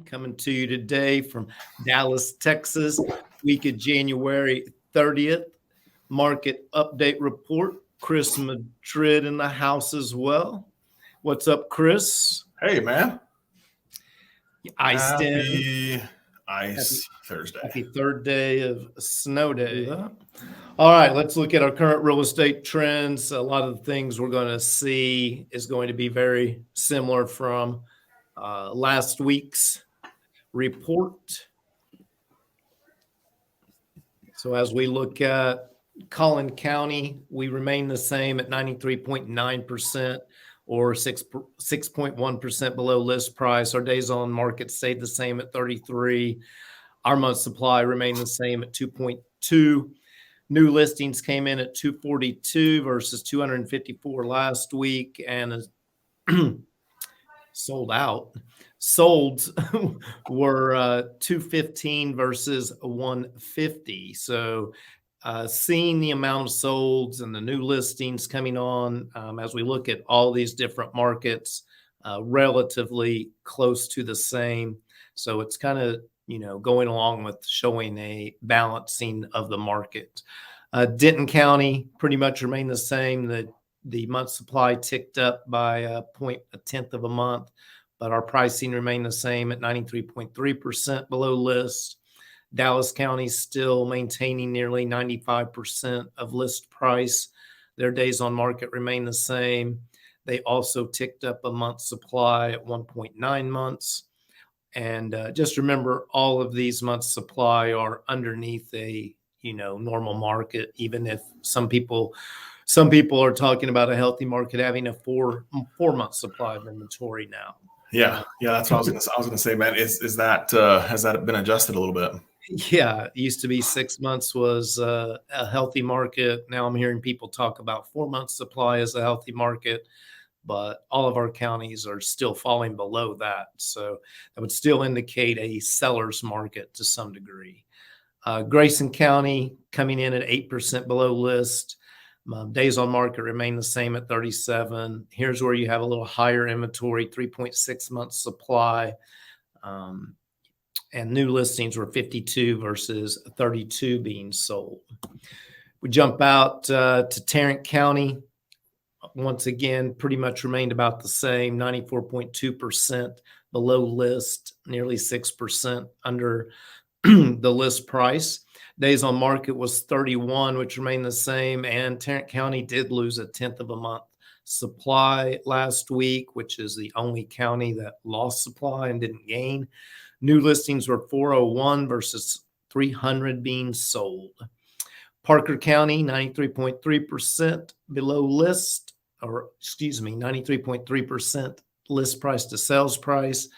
coming to you today from Dallas, Texas, week of January 30th. Market update report. Chris Madrid in the house as well. What's up, Chris? Hey, man. Happy Thursday. Happy third day of snow day. All right, let's look at our current real estate trends. A lot of the things we're going to see is going to be very similar from last week's report. So as we look at Collin County, we remain the same at 93.9% or 6.1% below list price. Our days on market stayed the same at 33. Our month supply remained the same at 2.2. New listings came in at 242 versus 254 last week, and sold out. Solds were 215 versus 150. So seeing the amount of solds and the new listings coming on as we look at all these different markets, relatively close to the same. So it's kind of, going along with showing a balancing of the market. Denton County pretty much remained the same. The month supply ticked up by a tenth of a month, but our pricing remained the same at 93.3% below list. Dallas County still maintaining nearly 95% of list price. Their days on market remain the same. They also ticked up a month supply at 1.9 months. And just remember, all of these months supply are underneath a normal market, even if some people are talking about a healthy market having a four month supply of inventory now. Yeah, that's what I was gonna say, man. Is that has that been adjusted a little bit? Yeah, it used to be 6 months was a healthy market. Now I'm hearing people talk about 4 months supply as a healthy market, but all of our counties are still falling below that. So that would still indicate a seller's market to some degree. Grayson County coming in at 8% below list. Days on market remain the same at 37. Here's where you have a little higher inventory, 3.6 months supply. And new listings were 52 versus 32 being sold. We jump out to Tarrant County. Once again, pretty much remained about the same, 94.2% below list, nearly 6% under the list price. Days on market was 31, which remained the same, and Tarrant County did lose a tenth of a month supply last week, which is the only county that lost supply and didn't gain. New listings were 401 versus 300 being sold. Parker County, 93.3% below list, 93.3% list price to sales price.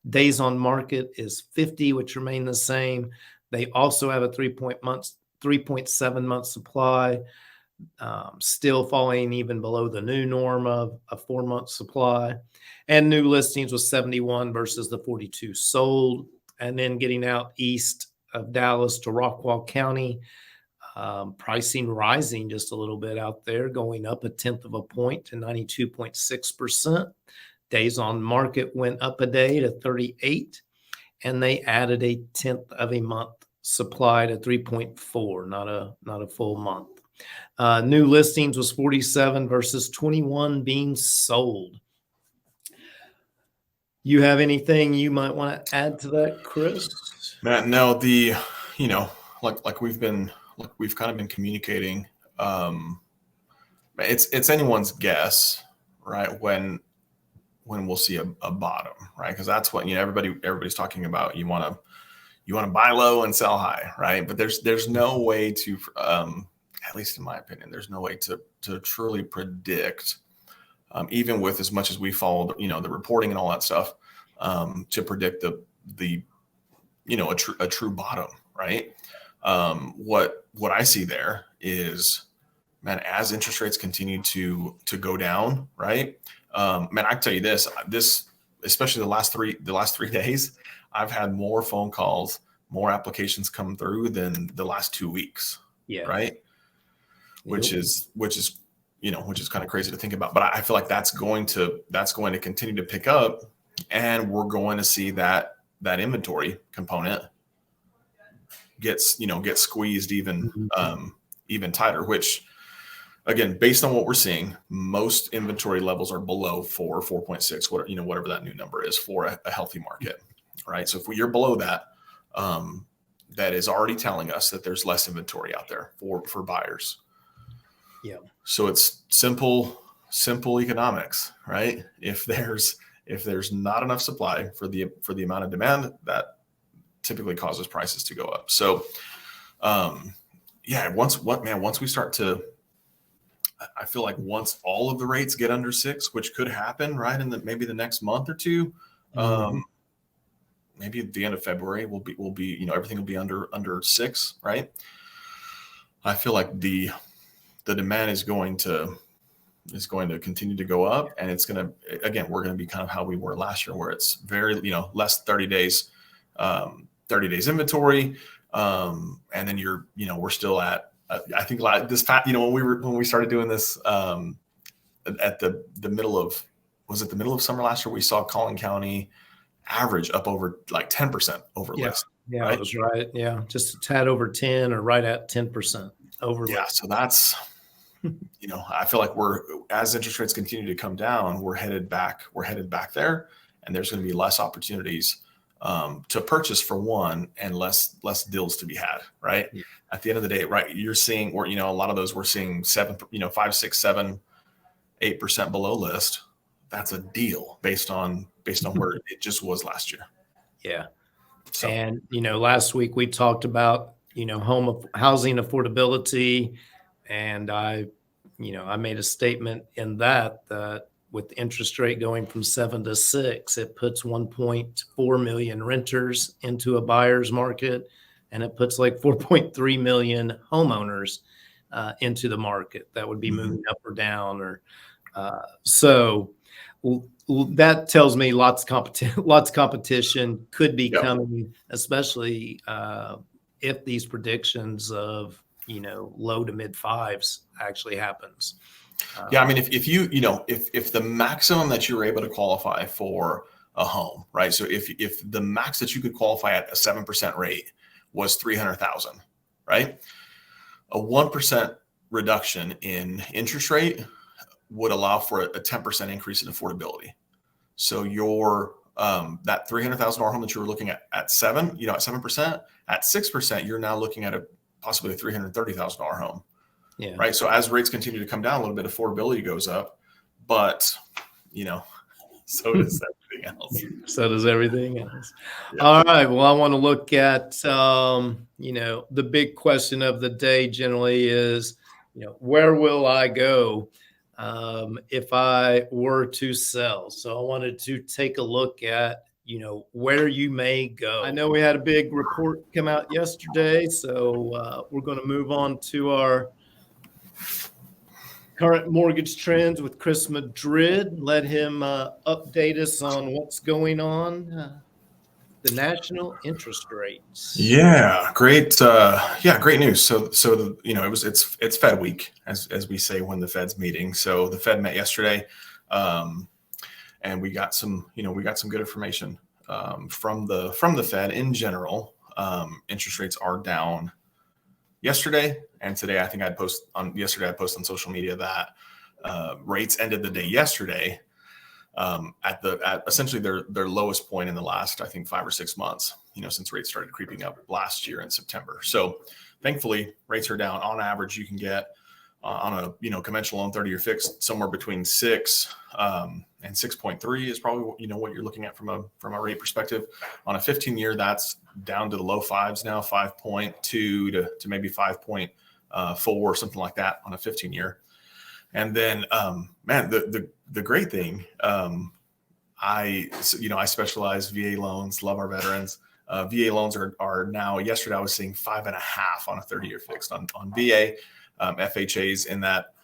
Days on market is 50, which remain the same. They also have a 3.7 month supply, still falling even below the new norm of a 4 month supply. And new listings was 71 versus the 42 sold. And then getting out east of Dallas to Rockwall County, pricing rising just a little bit out there, going up a tenth of a point to 92.6%. Days on market went up a day to 38, and they added a tenth of a month supply to 3.4, not a full month. New listings was 47 versus 21 being sold. You have anything you might want to add to that, Chris? Matt, no, like we've kind of been communicating. It's anyone's guess, right? When we'll see a bottom, right? Because that's what everybody's talking about. You want to buy low and sell high, right? But there's no way to, at least in my opinion, there's no way to truly predict, even with as much as we followed, the reporting and all that stuff, to predict a true bottom, right? What I see there is, man, as interest rates continue to go down, right? Man, I can tell you this, especially the last 3 days, I've had more phone calls, more applications come through than the last 2 weeks. Yeah. Right. Which is kind of crazy to think about, but I feel like that's going to continue to pick up, and we're going to see that that inventory component gets squeezed even even tighter, which again, based on what we're seeing, most inventory levels are below 4.6, whatever that new number is for a healthy market, right? So if you're below that, that is already telling us that there's less inventory out there for buyers. Yeah. So it's simple economics, right? If there's not enough supply for the amount of demand, that typically causes prices to go up. So, once we start to, I feel like once all of the rates get under 6, which could happen, right, in maybe the next month or two, maybe at the end of February, we'll be everything will be under 6, right? I feel like the demand is going to continue to go up, and it's going to, again, we're going to be kind of how we were last year, where it's very, less 30 days inventory. And then we're still at, I think this past, when we started doing this, at the middle of, was it the middle of summer last year, we saw Collin County average up over like 10% over list. Yeah, right? that was right. Yeah. Just a tad over 10 or right at 10% over Yeah. list. So that's, I feel like as interest rates continue to come down, we're headed back there, and there's going to be less opportunities to purchase for one, and less deals to be had, right? Yeah. At the end of the day, right, you're seeing, or a lot of those we're seeing 5, 6, 7, 8% below list. That's a deal based on where it just was last year. Yeah. So, and last week we talked about housing affordability, and I made a statement in that with interest rate going from 7 to 6, it puts 1.4 million renters into a buyer's market, and it puts like 4.3 million homeowners into the market that would be moving up or down, or so that tells me lots of competition could be coming, especially if these predictions of low to mid 5s actually happens. I mean, if the maximum that you're able to qualify for a home, right? So if the max that you could qualify at a 7% rate was 300,000, right? A 1% reduction in interest rate would allow for a 10% increase in affordability. So your that $300,000 home that you were looking at 7%, at 6%, you're now looking at possibly a $330,000 home. Yeah. Right. So as rates continue to come down a little bit, affordability goes up, but so does everything else. So does everything else. Yeah. All right. Well, I want to look at the big question of the day generally is, where will I go if I were to sell? So I wanted to take a look at where you may go. I know we had a big report come out yesterday, so we're going to move on to our current mortgage trends with Chris Madrid. Let him update us on what's going on, the national interest rates. Yeah, great. Great news. So it's Fed week, as we say when the Fed's meeting. So the Fed met yesterday, and we got some good information from the Fed in general. Interest rates are down yesterday and today. I think I posted on social media that rates ended the day yesterday at essentially their lowest point in the last, I think, 5 or 6 months, since rates started creeping up last year in September. So thankfully rates are down. On average, you can get on a conventional loan 30-year fixed somewhere between 6 and 6.3 is probably what you're looking at from a rate perspective. On a 15-year, that's down to the low 5s now, 5.2 to maybe 5.4 or something like that on a 15-year. And then the great thing, I specialize VA loans, love our veterans. VA loans are now, yesterday I was seeing 5.5 on a 30-year fixed on VA. FHA's in that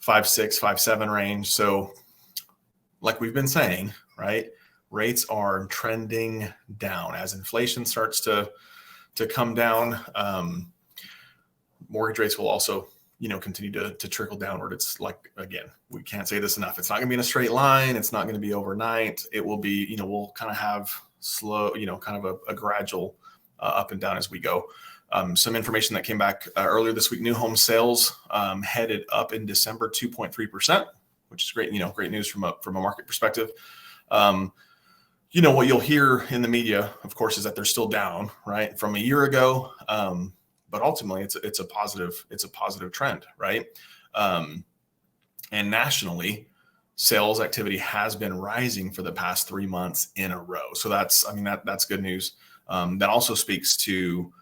5.6, 5.7 range. So like we've been saying, right, rates are trending down as inflation starts to come down. Mortgage rates will also continue to trickle downward. It's like, again, we can't say this enough. It's not going to be in a straight line. It's not going to be overnight. It will be, we'll kind of have slow, kind of a gradual up and down as we go. Some information that came back earlier this week: new home sales headed up in December 2.3%, which is great. Great news from a market perspective. What you'll hear in the media, of course, is that they're still down, right, from a year ago. But ultimately, it's a positive trend, right? And nationally, sales activity has been rising for the past 3 months in a row. So that's good news. That also speaks to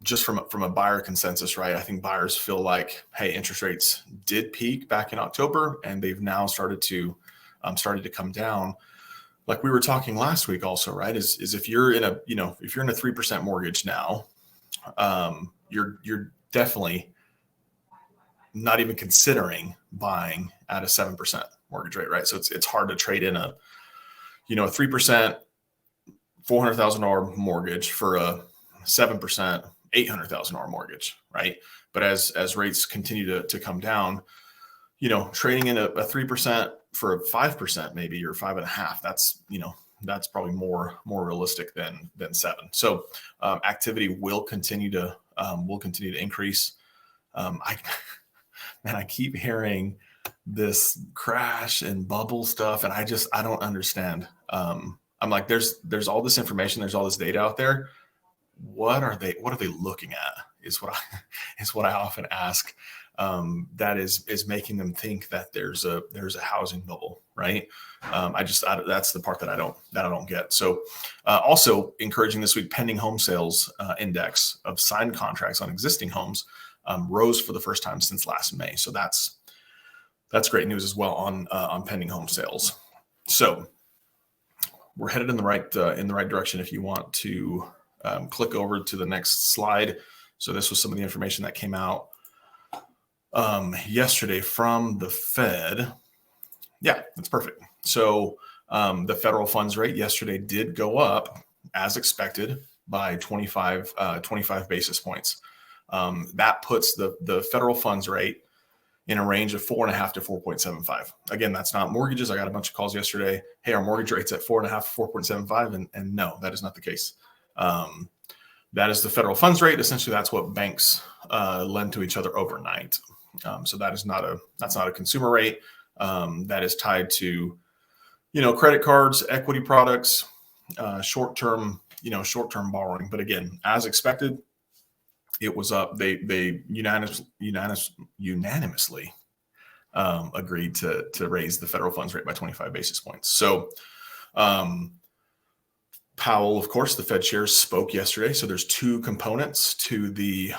just from a buyer consensus, right? I think buyers feel like, hey, interest rates did peak back in October, and they've now started to come down. Like we were talking last week, also, right? Is if you're in a 3% mortgage now, you're definitely not even considering buying at a 7% mortgage rate, right? So it's hard to trade in a 3% $400,000 mortgage for a 7% $800,000 mortgage, right? But as rates continue to come down, trading in a 3% for a 5% maybe, or 5.5%, that's probably more realistic than 7%. So activity will continue to increase. I keep hearing this crash and bubble stuff, and I don't understand. I'm like, there's all this information, there's all this data out there. What are they looking at is what I often ask. That is making them think that there's a housing bubble, right? That's the part that I don't get. So also encouraging this week, pending home sales index of signed contracts on existing homes rose for the first time since last May. So that's great news as well on pending home sales. So we're headed in the right direction. If you want to click over to the next slide. So this was some of the information that came out yesterday from the Fed. Yeah, that's perfect. So the federal funds rate yesterday did go up as expected by 25 basis points. That puts the federal funds rate in a range of 4.5 to 4.75. Again, that's not mortgages. I got a bunch of calls yesterday. Hey, our mortgage rate's at 4.5 to 4.75, and no, that is not the case. That is the federal funds rate. Essentially, that's what banks lend to each other overnight. So that's not a consumer rate. That is tied to credit cards, equity products, short-term borrowing. But again, as expected, it was up. They unanimously agreed to raise the federal funds rate by 25 basis points. So Powell, of course, the Fed chair, spoke yesterday. So there's two components to the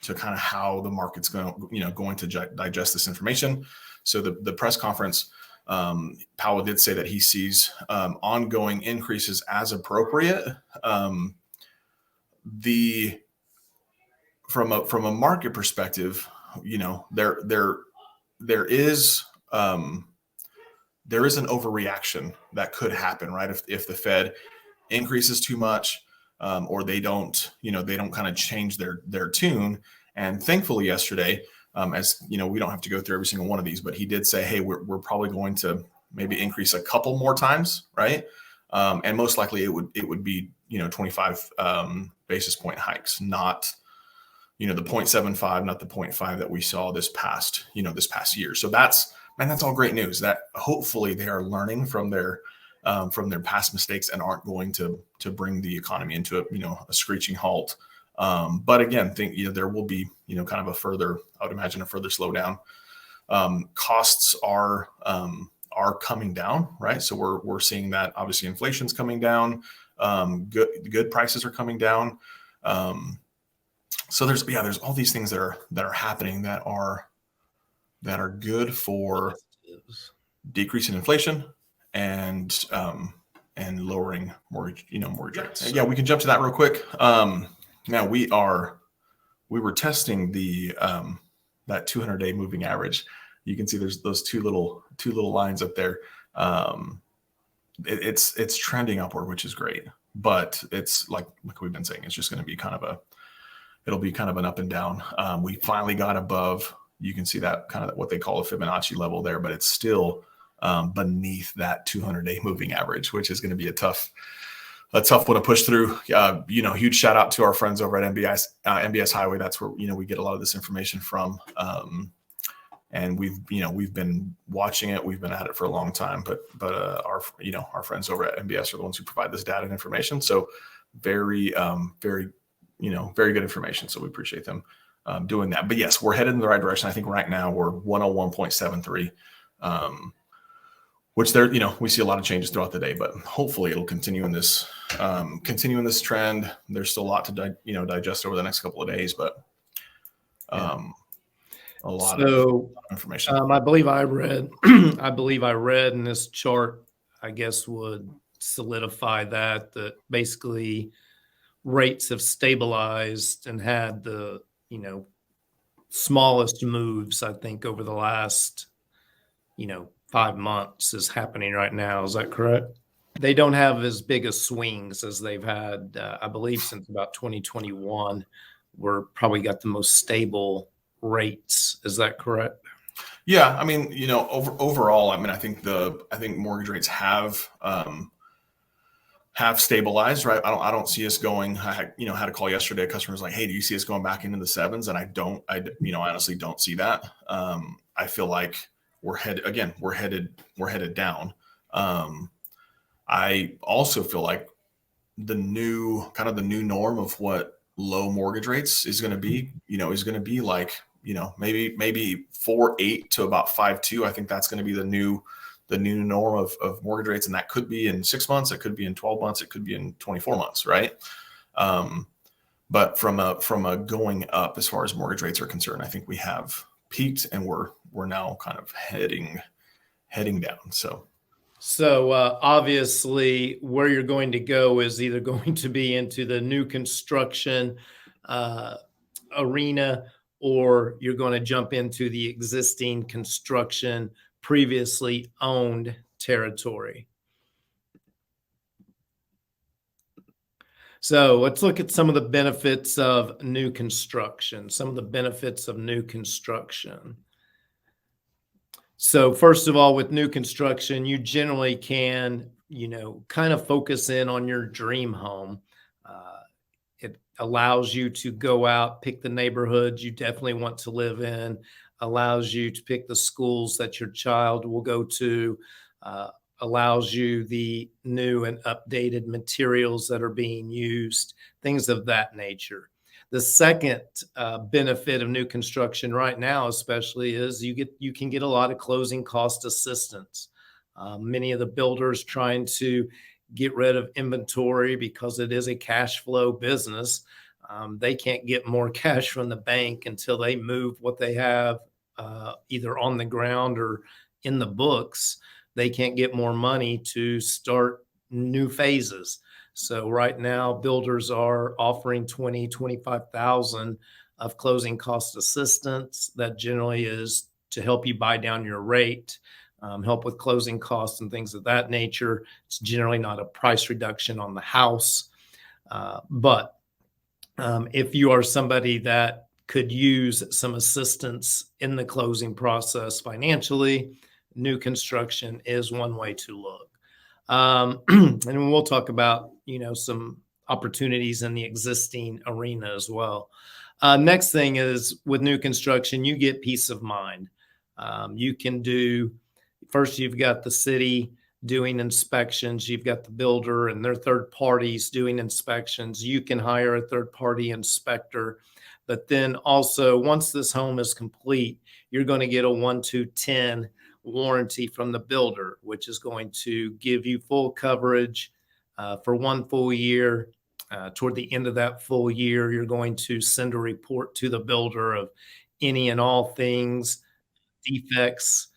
to kind of how the market's going to digest this information. So the press conference, Powell did say that he sees ongoing increases as appropriate. From a market perspective, there is an overreaction that could happen, right? If the Fed increases too much, or they don't kind of change their tune. And thankfully yesterday, as we don't have to go through every single one of these, but he did say, hey, we're probably going to maybe increase a couple more times, right? And most likely it would be 25 basis point hikes, not the 0.75, not the 0.5 that we saw this past year. So that's all great news. That hopefully they are learning from their past mistakes and aren't going to bring the economy into a screeching halt. But again, think there will be kind of a further slowdown. Costs are coming down, right? So we're seeing that obviously inflation's coming down. Good prices are coming down. So there's all these things that are happening that are good for decreasing inflation and lowering mortgage rates. Yeah, we can jump to that real quick. Now we were testing the that 200-day moving average. You can see there's those two little lines up there. It's trending upward, which is great, but it's like we've been saying, it's just going to be it'll be kind of an up and down. We finally got above. You can see that kind of what they call a Fibonacci level there, but it's still beneath that 200-day moving average, which is going to be a tough one to push through. Huge shout out to our friends over at MBS Highway. That's where, we get a lot of this information from. And we've been watching it. We've been at it for a long time, but our friends over at MBS are the ones who provide this data and information. So very good information. So we appreciate them doing that. But yes, we're headed in the right direction. I think right now we're 101.73. Which we see a lot of changes throughout the day, but hopefully it'll continue in this trend. There's still a lot to digest over the next couple of days, but a lot of information. I believe I read, in this chart, I guess would solidify that basically rates have stabilized and had the smallest moves, I think, over the last 5 months is happening right now. Is that correct? They don't have as big of swings as they've had, I believe, since about 2021. We're probably got the most stable rates. Is that correct? Yeah, I mean, overall, I mean, I think mortgage rates have stabilized, right? I don't see us going. I had a call yesterday. A customer was like, "Hey, do you see us going back into the sevens?" And I honestly don't see that. I feel like we're headed down. I also feel like the new norm of what low mortgage rates is going to be, is going to be like, maybe 4.8 to about 5.2. I think that's going to be the new norm of mortgage rates. And that could be in 6 months. It could be in 12 months. It could be in 24 months. Right. But from a going up, as far as mortgage rates are concerned, I think we have peaked and we're now kind of heading down. So obviously where you're going to go is either going to be into the new construction arena, or you're going to jump into the existing construction previously owned territory. So let's look at some of the benefits of new construction. So first of all, with new construction, you generally can, kind of focus in on your dream home. It allows you to go out, pick the neighborhoods you definitely want to live in, allows you to pick the schools that your child will go to, allows you the new and updated materials that are being used, things of that nature. The second benefit of new construction right now, especially, is you can get a lot of closing cost assistance. Many of the builders trying to get rid of inventory because it is a cash flow business. They can't get more cash from the bank until they move what they have either on the ground or in the books. They can't get more money to start new phases. So right now, builders are offering $20,000-$25,000 of closing cost assistance. That generally is to help you buy down your rate, help with closing costs and things of that nature. It's generally not a price reduction on the house. But if you are somebody that could use some assistance in the closing process financially, new construction is one way to look. And we'll talk about, some opportunities in the existing arena as well. Next thing is, with new construction, you get peace of mind. You can first, you've got the city doing inspections. You've got the builder and their third parties doing inspections. You can hire a third party inspector. But then also, once this home is complete, you're going to get a 1-2-10 warranty from the builder, which is going to give you full coverage for 1 full year. Toward the end of that full year, you're going to send a report to the builder of any and all things, defects,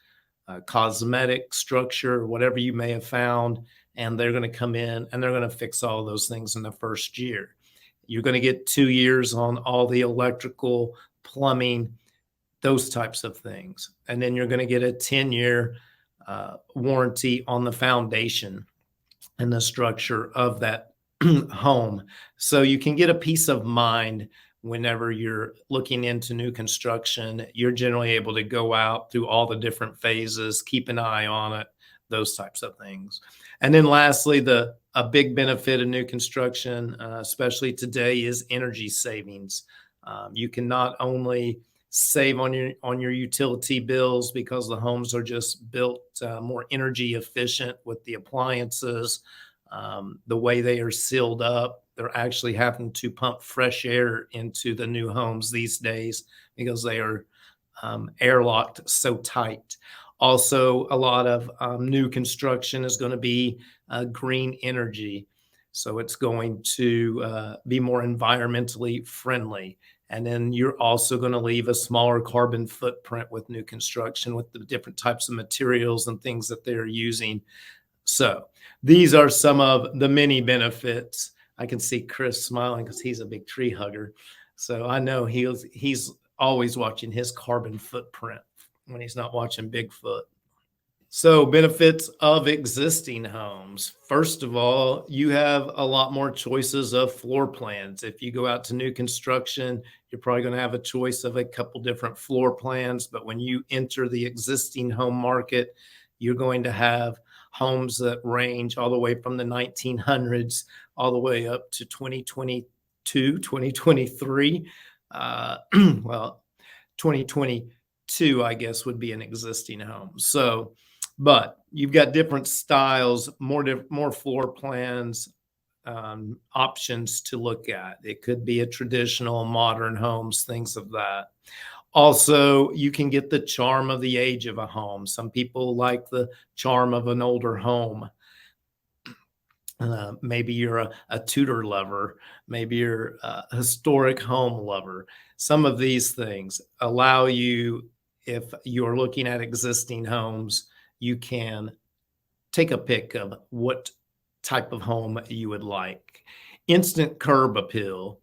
cosmetic structure, whatever you may have found, and they're going to come in and they're going to fix all of those things in the first year. You're going to get 2 years on all the electrical, plumbing, those types of things. And then you're going to get a 10-year warranty on the foundation and the structure of that home. So you can get a peace of mind whenever you're looking into new construction, you're generally able to go out through all the different phases, keep an eye on it, those types of things. And then lastly, a big benefit of new construction, especially today, is energy savings. You can not only save on your utility bills because the homes are just built more energy efficient with the appliances, the way they are sealed up. They're actually having to pump fresh air into the new homes these days because they are airlocked so tight. Also, a lot of new construction is going to be green energy. So it's going to be more environmentally friendly. And then you're also going to leave a smaller carbon footprint with new construction with the different types of materials and things that they're using. So these are some of the many benefits. I can see Chris smiling because he's a big tree hugger. So I know he's always watching his carbon footprint when he's not watching Bigfoot. So benefits of existing homes. First of all, you have a lot more choices of floor plans. If you go out to new construction, you're probably going to have a choice of a couple different floor plans. But when you enter the existing home market, you're going to have homes that range all the way from the 1900s all the way up to 2022, 2023. Well, 2022, I guess, would be an existing home. So, but you've got different styles, more floor plans, options to look at. It could be a traditional, modern homes, things of that. Also, you can get the charm of the age of a home. Some people like the charm of an older home. Maybe you're a Tudor lover. Maybe you're a historic home lover. Some of these things allow you, if you're looking at existing homes, you can take a pick of what type of home you would like. Instant curb appeal.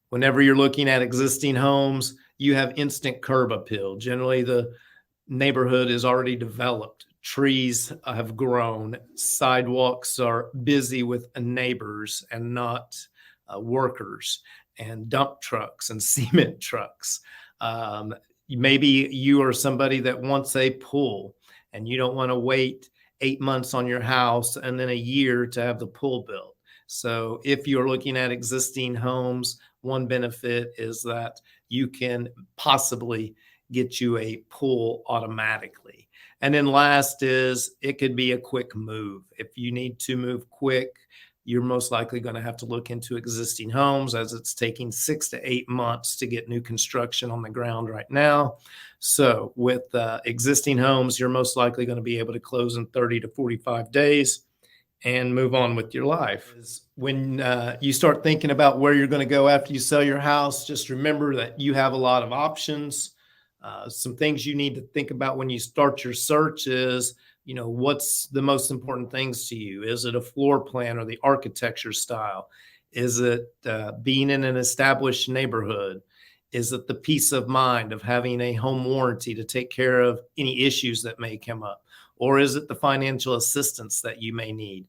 Whenever you're looking at existing homes, you have instant curb appeal. Generally, the neighborhood is already developed. Trees have grown. Sidewalks are busy with neighbors and not workers, and dump trucks and cement trucks. Maybe you are somebody that wants a pool and you don't want to wait 8 months on your house and then a year to have the pool built. So if you're looking at existing homes, one benefit is that you can possibly get you a pool automatically. And then last is it could be a quick move. If you need to move quick, you're most likely going to have to look into existing homes, as it's taking 6 to 8 months to get new construction on the ground right now. So with existing homes, you're most likely going to be able to close in 30 to 45 days and move on with your life. When you start thinking about where you're going to go after you sell your house, just remember that you have a lot of options. Some things you need to think about when you start your search is, what's the most important things to you? Is it a floor plan or the architecture style? Is it being in an established neighborhood? Is it the peace of mind of having a home warranty to take care of any issues that may come up? Or is it the financial assistance that you may need?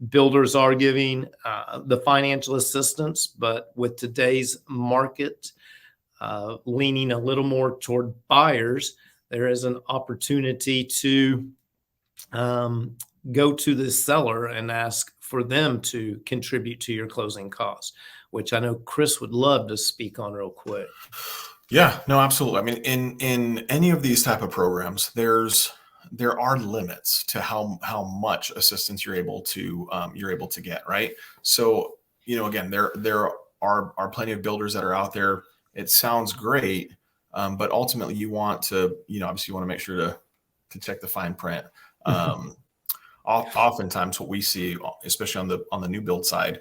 Builders are giving the financial assistance, but with today's market leaning a little more toward buyers, there is an opportunity to go to the seller and ask for them to contribute to your closing costs, which I know Chris would love to speak on real quick. Yeah, no, absolutely. I mean, in any of these type of programs, there are limits to how much assistance you're able to get, right? So, again, there are plenty of builders that are out there. It sounds great, but ultimately you want to, obviously you want to make sure to check the fine print. Oftentimes what we see, especially on the new build side,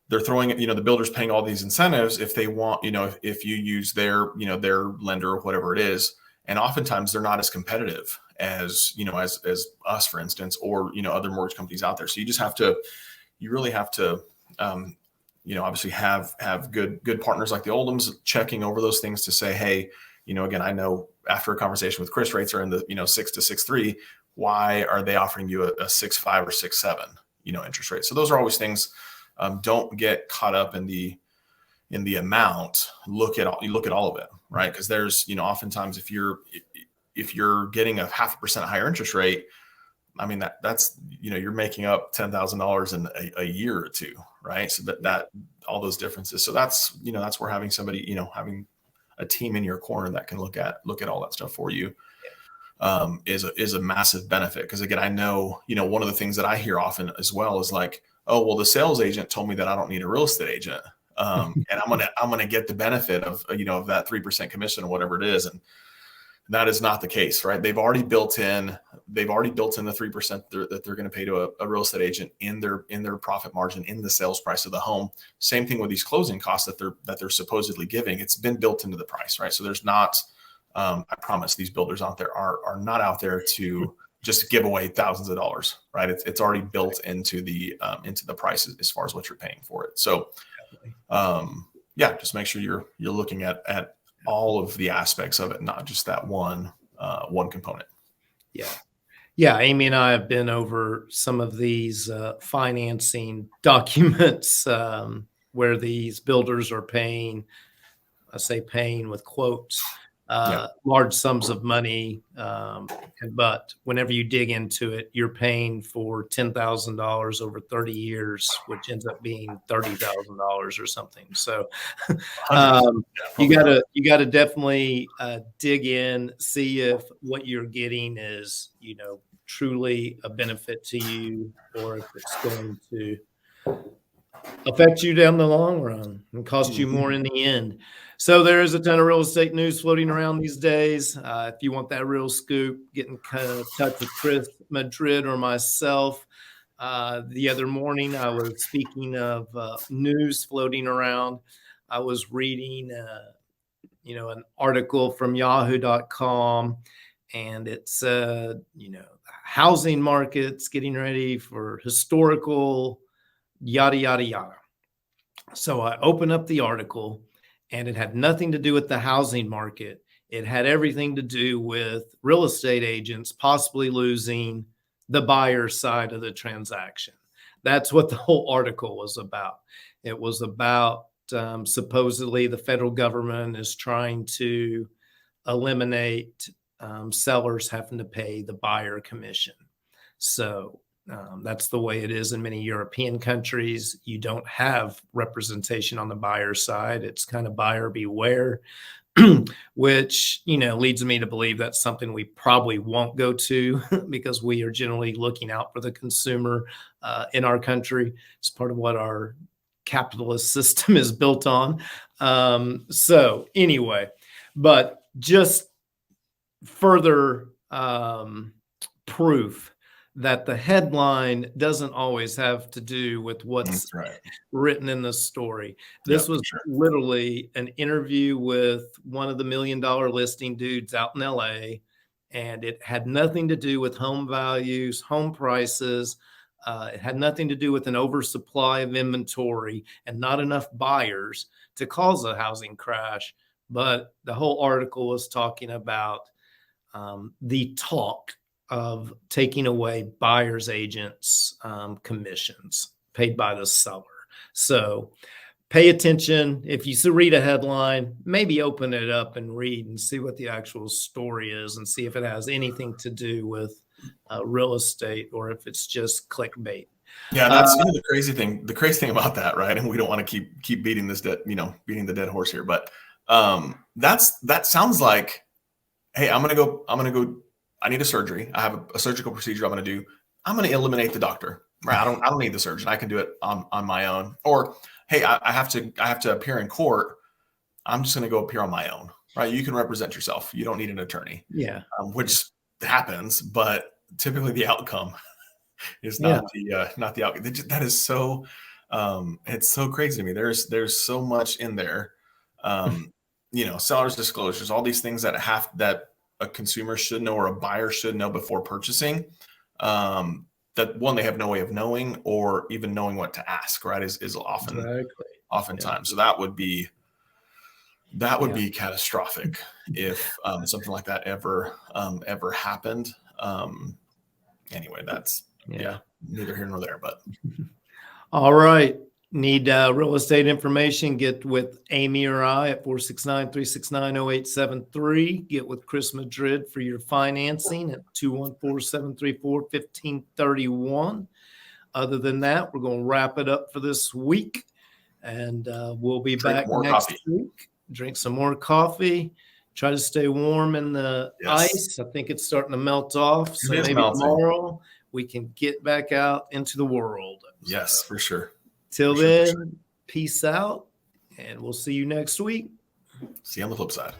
they're throwing, the builder's paying all these incentives if they want, if you use their lender or whatever it is. And oftentimes they're not as competitive as us, for instance, or, other mortgage companies out there. So you really have to, obviously have good partners like the Oldhams checking over those things to say, hey, again, I know after a conversation with Chris, rates are in the 6 to 6.3. Why are they offering you a 6.5 or 6.7 interest rate? So those are always things. Don't get caught up in the in the amount, look at all of it, right? Because there's, oftentimes if you're getting a 0.5% higher interest rate, I mean, that's, you're making up $10,000 in a year or two, right? So that all those differences. So that's, that's where having somebody, having a team in your corner that can look at all that stuff for you, is a massive benefit. Because again, I know, one of the things that I hear often as well is like, oh, well, the sales agent told me that I don't need a real estate agent. And I'm gonna get the benefit of, of that 3% commission or whatever it is. And that is not the case, right? They've already built in the 3% that they're going to pay to a real estate agent in their profit margin, in the sales price of the home. Same thing with these closing costs that they're supposedly giving. It's been built into the price, right? So there's not, I promise these builders out there are not out there to just give away thousands of dollars, right? It's already built into the price as far as what you're paying for it. So, just make sure you're looking at all of the aspects of it, not just that one component. Yeah. Amy and I have been over some of these financing documents where these builders are paying, I say paying with quotes, large sums of money. But whenever you dig into it, you're paying for $10,000 over 30 years, which ends up being $30,000 or something. So you gotta definitely dig in, see if what you're getting is, truly a benefit to you, or if it's going to affect you down the long run and cost you more in the end. So there is a ton of real estate news floating around these days. If you want that real scoop, get in touch with Chris Madrid or myself. The other morning, I was speaking of news floating around. I was reading, an article from yahoo.com, and it said, housing markets getting ready for historical yada, yada, yada. So I opened up the article, and it had nothing to do with the housing market. It had everything to do with real estate agents possibly losing the buyer side of the transaction. That's what the whole article was about. It was about supposedly the federal government is trying to eliminate sellers having to pay the buyer commission. So that's the way it is in many European countries. You don't have representation on the buyer side. It's kind of buyer beware, which, leads me to believe that's something we probably won't go to because we are generally looking out for the consumer in our country. It's part of what our capitalist system is built on. So anyway, but just further proof that the headline doesn't always have to do with what's written in the story. This was literally an interview with one of the $1 million listing dudes out in LA, and it had nothing to do with home values, home prices. It had nothing to do with an oversupply of inventory and not enough buyers to cause a housing crash. But the whole article was talking about the talk of taking away buyer's agents' commissions paid by the seller. So pay attention. If you read a headline, maybe open it up and read and see what the actual story is and see if it has anything to do with real estate or if it's just clickbait. Yeah, that's the crazy thing. The crazy thing about that, right? And we don't want to keep beating beating the dead horse here, but that sounds like, hey, I'm gonna go. I need a surgery. I have a surgical procedure I'm going to do. I'm going to eliminate the doctor. Right? I don't need the surgeon. I can do it on my own. Or, hey, I have to appear in court. I'm just going to go appear on my own. Right? You can represent yourself. You don't need an attorney. Yeah. Which happens, but typically the outcome is not the outcome. That is so. It's so crazy to me. There's so much in there. Seller's disclosures, all these things that a consumer should know or a buyer should know before purchasing, that one, they have no way of knowing or even knowing what to ask, right, is oftentimes. So that would be catastrophic if something like that ever happened. Anyway, that's neither here nor there, but. All right. Need real estate information, get with Amy or I at 469-369-0873. Get with Chris Madrid for your financing at 214-734-1531. Other than that, we're going to wrap it up for this week, and we'll be Drink back more next coffee. week. Drink some more coffee. Try to stay warm in the ice. I think it's starting to melt off. So maybe tomorrow we can get back out into the world. Yes, for sure. Till then, peace out, and we'll see you next week. See you on the flip side.